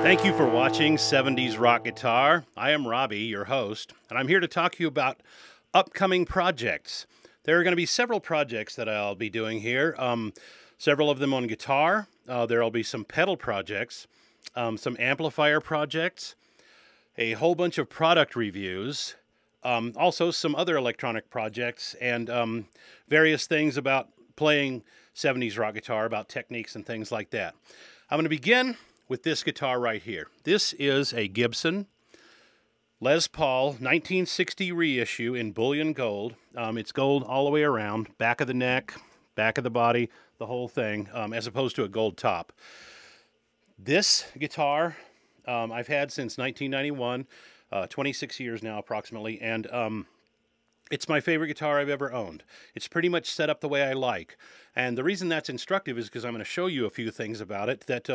Thank you for watching 70s Rock Guitar. I am Robbie, your host, and I'm here to talk to you about upcoming projects. There are going to be several projects that I'll be doing here, several of them on guitar. There'll be some pedal projects, some amplifier projects, a whole bunch of product reviews, also some other electronic projects, and various things about playing 70s rock guitar, about techniques and things like that. I'm going to begin with this guitar right here. This is a Gibson Les Paul 1960 reissue in bullion gold. It's gold all the way around, back of the neck, back of the body, the whole thing, as opposed to a gold top. This guitar I've had since 1991, 26 years now approximately, and it's my favorite guitar I've ever owned. It's pretty much set up the way I like. And the reason that's instructive is because I'm going to show you a few things about it that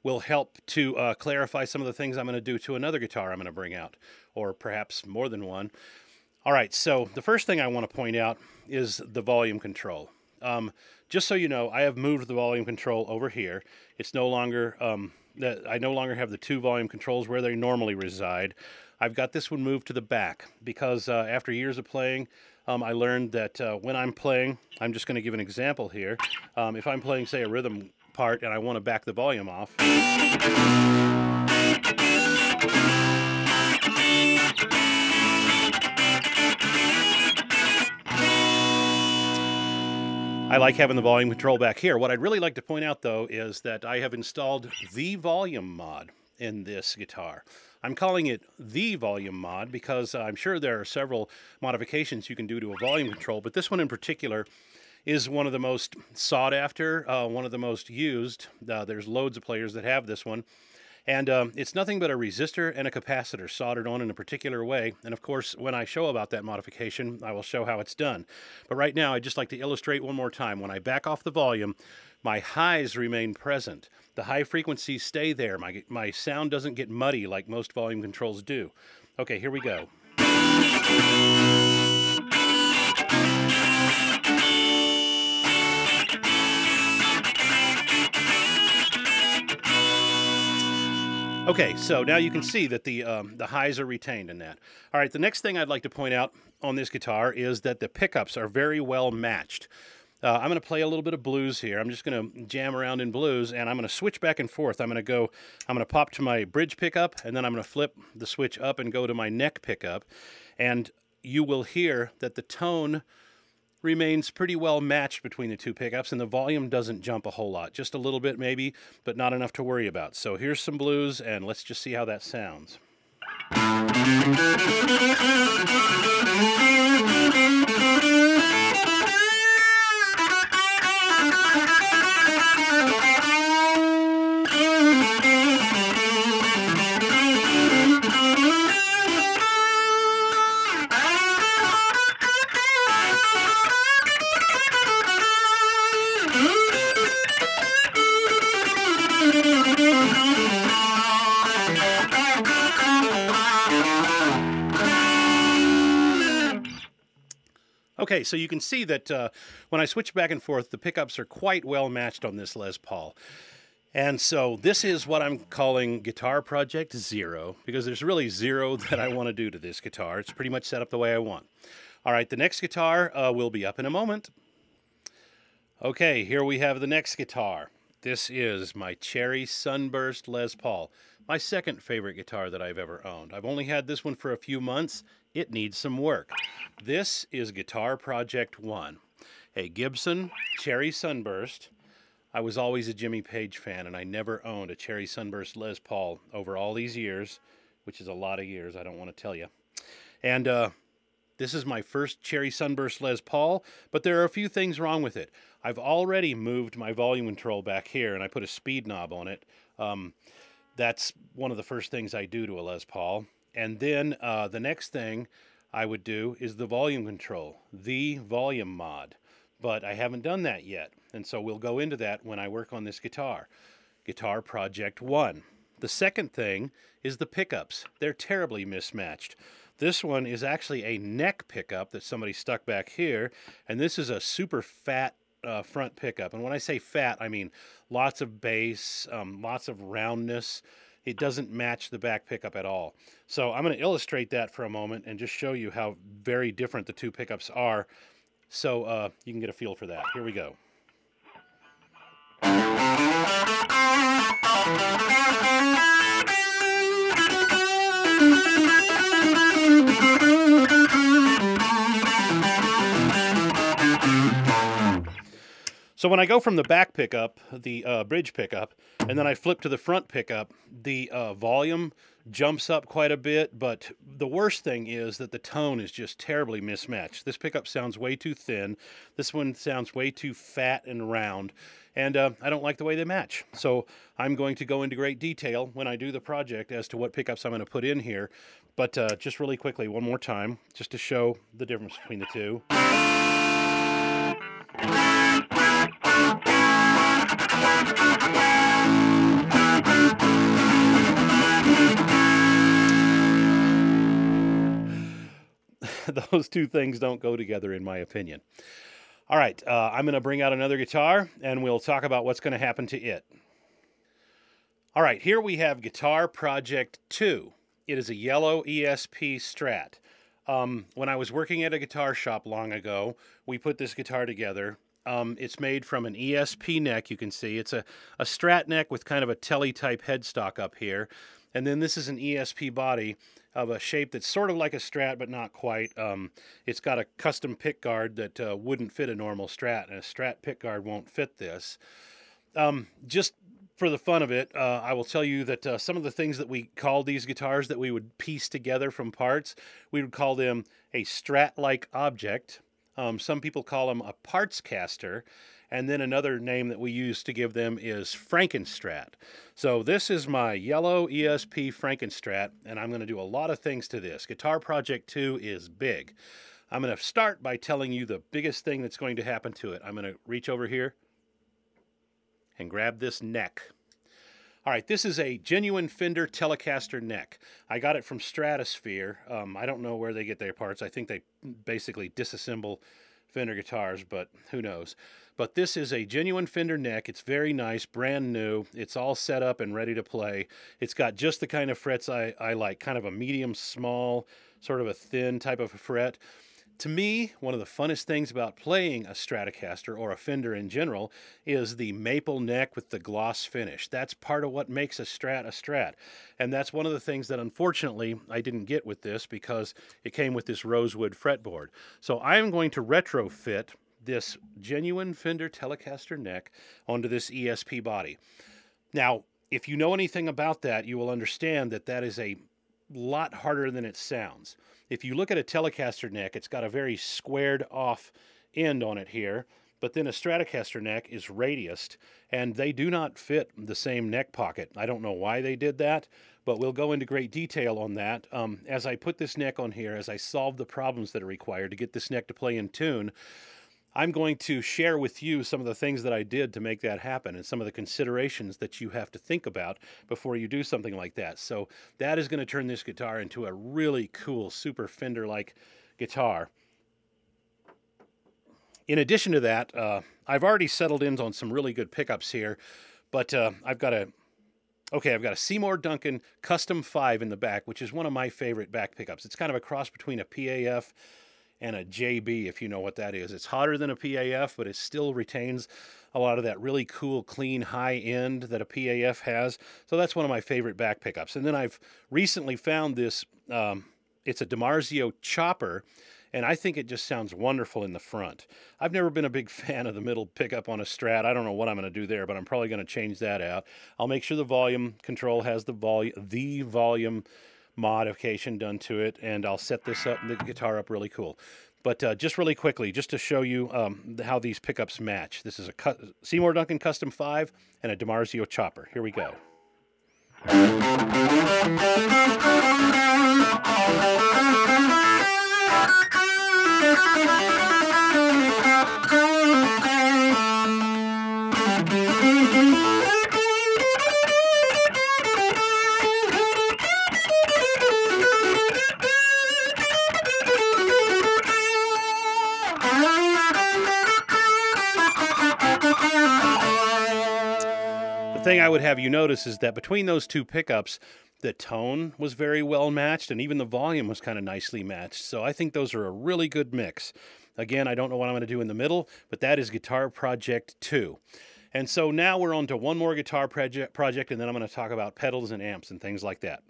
will help to clarify some of the things I'm going to do to another guitar I'm going to bring out, or perhaps more than one. All right, so the first thing I want to point out is the volume control. Just so you know, I have moved the volume control over here. It's no longer, I no longer have the two volume controls where they normally reside. I've got this one moved to the back because after years of playing, I learned that when I'm playing, I'm just going to give an example here. If I'm playing, say, a rhythm part and I want to back the volume off, I like having the volume control back here. What I'd really like to point out, though, is that I have installed the volume mod in this guitar. I'm calling it the volume mod because I'm sure there are several modifications you can do to a volume control, but this one in particular is one of the most sought after, one of the most used. There's loads of players that have this one. And it's nothing but a resistor and a capacitor soldered on in a particular way. And of course, when I show about that modification, I will show how it's done. But right now, I'd just like to illustrate one more time. When I back off the volume, my highs remain present. The high frequencies stay there. My sound doesn't get muddy like most volume controls do. Okay, here we go. Okay, so now you can see that the highs are retained in that. All right, the next thing I'd like to point out on this guitar is that the pickups are very well matched. I'm going to play a little bit of blues here. I'm just going to jam around in blues, and I'm going to switch back and forth. I'm going to pop to my bridge pickup, and then I'm going to flip the switch up and go to my neck pickup. And you will hear that the tone remains pretty well matched between the two pickups, and the volume doesn't jump a whole lot. Just a little bit maybe, but not enough to worry about. So here's some blues, and let's just see how that sounds. Okay, so you can see that when I switch back and forth, the pickups are quite well matched on this Les Paul. And so this is what I'm calling Guitar Project Zero, because there's really zero that I want to do to this guitar. It's pretty much set up the way I want. All right, the next guitar will be up in a moment. Okay, here we have the next guitar. This is my Cherry Sunburst Les Paul, my second favorite guitar that I've ever owned. I've only had this one for a few months. It needs some work. This is Guitar Project 1, a Gibson Cherry Sunburst. I was always a Jimmy Page fan, and I never owned a Cherry Sunburst Les Paul over all these years, which is a lot of years, I don't want to tell you. And this is my first Cherry Sunburst Les Paul, but there are a few things wrong with it. I've already moved my volume control back here, and I put a speed knob on it. That's one of the first things I do to a Les Paul. And then the next thing I would do is the volume control, the volume mod. But I haven't done that yet, and so we'll go into that when I work on this guitar. Guitar Project 1. The second thing is the pickups. They're terribly mismatched. This one is actually a neck pickup that somebody stuck back here, and this is a super fat front pickup. And when I say fat, I mean lots of bass, lots of roundness, it doesn't match the back pickup at all. So I'm going to illustrate that for a moment and just show you how very different the two pickups are, so you can get a feel for that. Here we go. So when I go from the back pickup, the bridge pickup, and then I flip to the front pickup, the volume jumps up quite a bit, but the worst thing is that the tone is just terribly mismatched. This pickup sounds way too thin. This one sounds way too fat and round, and I don't like the way they match. So I'm going to go into great detail when I do the project as to what pickups I'm going to put in here. But just really quickly, one more time, just to show the difference between the two. Those two things don't go together, in my opinion. All right, I'm going to bring out another guitar, and we'll talk about what's going to happen to it. All right, here we have Guitar Project 2. It is a yellow ESP Strat. When I was working at a guitar shop long ago, we put this guitar together. It's made from an ESP neck, you can see. It's a Strat neck with kind of a telly-type headstock up here. And then this is an ESP body of a shape that's sort of like a Strat, but not quite. It's got a custom pick guard that wouldn't fit a normal Strat, and a Strat pick guard won't fit this. Just for the fun of it, I will tell you that some of the things that we called these guitars that we would piece together from parts, we would call them a Strat-like object. Some people call them a parts caster, and then another name that we use to give them is Frankenstrat. So this is my yellow ESP Frankenstrat, and I'm going to do a lot of things to this. Guitar Project 2 is big. I'm going to start by telling you the biggest thing that's going to happen to it. I'm going to reach over here and grab this neck. All right, this is a genuine Fender Telecaster neck. I got it from Stratosphere. I don't know where they get their parts. I think they basically disassemble Fender guitars, but who knows. But this is a genuine Fender neck. It's very nice, brand new. It's all set up and ready to play. It's got just the kind of frets I like, kind of a medium small, sort of a thin type of a fret. To me, one of the funnest things about playing a Stratocaster or a Fender in general is the maple neck with the gloss finish. That's part of what makes a Strat. And that's one of the things that unfortunately I didn't get with this because it came with this rosewood fretboard. So I am going to retrofit this genuine Fender Telecaster neck onto this ESP body. Now, if you know anything about that, you will understand that that is a lot harder than it sounds. If you look at a Telecaster neck, it's got a very squared off end on it here, but then a Stratocaster neck is radiused, and they do not fit the same neck pocket. I don't know why they did that, but we'll go into great detail on that. As I put this neck on here, as I solve the problems that are required to get this neck to play in tune, I'm going to share with you some of the things that I did to make that happen and some of the considerations that you have to think about before you do something like that. So that is going to turn this guitar into a really cool, super Fender-like guitar. In addition to that, I've already settled in on some really good pickups here, but I've got a Seymour Duncan Custom 5 in the back, which is one of my favorite back pickups. It's kind of a cross between a PAF and a JB, if you know what that is. It's hotter than a PAF, but it still retains a lot of that really cool, clean, high end that a PAF has. So that's one of my favorite back pickups. And then I've recently found this, it's a DiMarzio chopper, and I think it just sounds wonderful in the front. I've never been a big fan of the middle pickup on a Strat. I don't know what I'm going to do there, but I'm probably going to change that out. I'll make sure the volume control has the volume modification done to it, and I'll set this up, the guitar up really cool. But just really quickly, just to show you how these pickups match. This is a Seymour Duncan Custom 5 and a DiMarzio chopper. Here we go. thing I would have you notice is that between those two pickups, the tone was very well matched, and even the volume was kind of nicely matched. So I think those are a really good mix. Again, I don't know what I'm going to do in the middle, but that is Guitar Project 2. And so now we're on to one more guitar project, and then I'm going to talk about pedals and amps and things like that.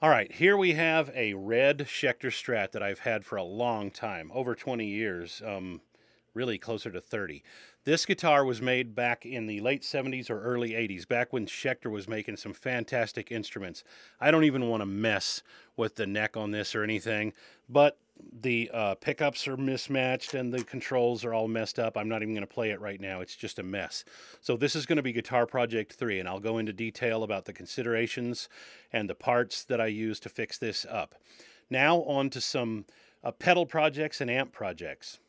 All right, here we have a red Schecter Strat that I've had for a long time, over 20 years, really closer to 30. This guitar was made back in the late 70s or early 80s, back when Schecter was making some fantastic instruments. I don't even want to mess with the neck on this or anything, but the pickups are mismatched and the controls are all messed up. I'm not even going to play it right now. It's just a mess. So this is going to be Guitar Project 3, and I'll go into detail about the considerations and the parts that I use to fix this up. Now on to some pedal projects and amp projects.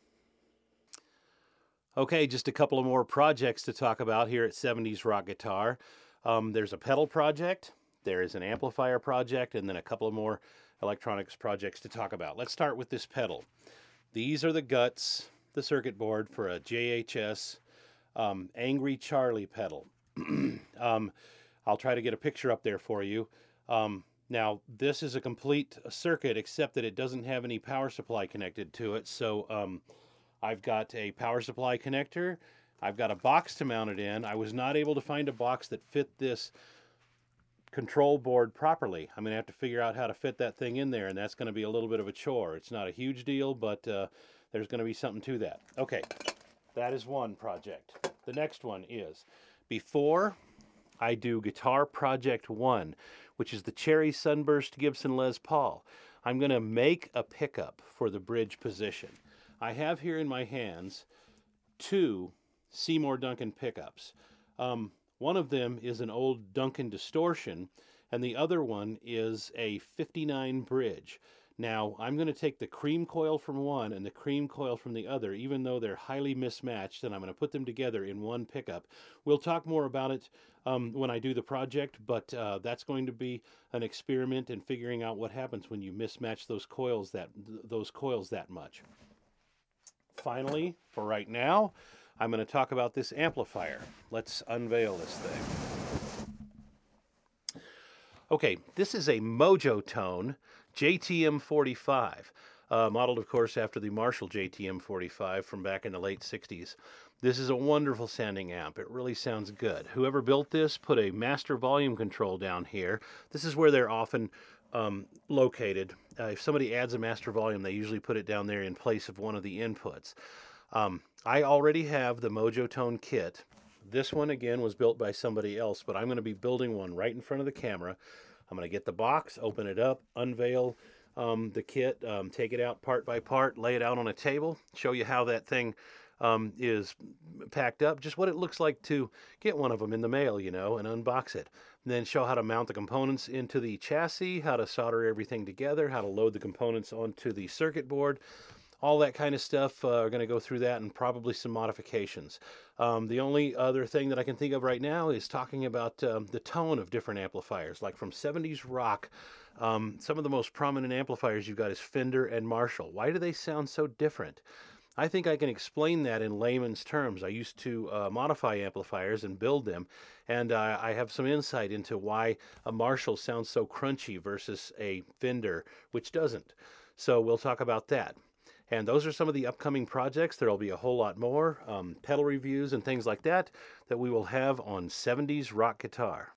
Okay, just a couple of more projects to talk about here at 70s Rock Guitar. There's a pedal project, there is an amplifier project, and then a couple of more electronics projects to talk about. Let's start with this pedal. These are the guts, the circuit board for a JHS Angry Charlie pedal. I'll try to get a picture up there for you. Now, this is a complete circuit except that it doesn't have any power supply connected to it, so I've got a power supply connector. I've got a box to mount it in. I was not able to find a box that fit this control board properly. I'm going to have to figure out how to fit that thing in there, and that's going to be a little bit of a chore. It's not a huge deal, but there's going to be something to that. Okay, that is one project. The next one is, before I do Guitar Project 1, which is the Cherry Sunburst Gibson Les Paul, I'm going to make a pickup for the bridge position. I have here in my hands two Seymour Duncan pickups. One of them is an old Duncan Distortion, and the other one is a 59 bridge. Now, I'm going to take the cream coil from one and the cream coil from the other, even though they're highly mismatched, and I'm going to put them together in one pickup. We'll talk more about it when I do the project, but that's going to be an experiment in figuring out what happens when you mismatch those coils that much. Finally, for right now, I'm going to talk about this amplifier. Let's unveil this thing. Okay, this is a Mojo Tone JTM 45, modeled, of course, after the Marshall JTM 45 from back in the late 60s. This is a wonderful sounding amp. It really sounds good. Whoever built this put a master volume control down here. This is where they're often located. If somebody adds a master volume, they usually put it down there in place of one of the inputs. I already have the Mojo Tone kit. This one, again, was built by somebody else, but I'm going to be building one right in front of the camera. I'm going to get the box, open it up, unveil the kit, take it out part by part, lay it out on a table, show you how that thing is packed up, just what it looks like to get one of them in the mail, you know, and unbox it. And then show how to mount the components into the chassis, how to solder everything together, how to load the components onto the circuit board. All that kind of stuff. We're going to go through that and probably some modifications. The only other thing that I can think of right now is talking about the tone of different amplifiers. Like from 70s rock, some of the most prominent amplifiers you've got is Fender and Marshall. Why do they sound so different? I think I can explain that in layman's terms. I used to modify amplifiers and build them, and I have some insight into why a Marshall sounds so crunchy versus a Fender, which doesn't. So we'll talk about that. And those are some of the upcoming projects. There will be a whole lot more pedal reviews and things like that that we will have on 70s Rock Guitar.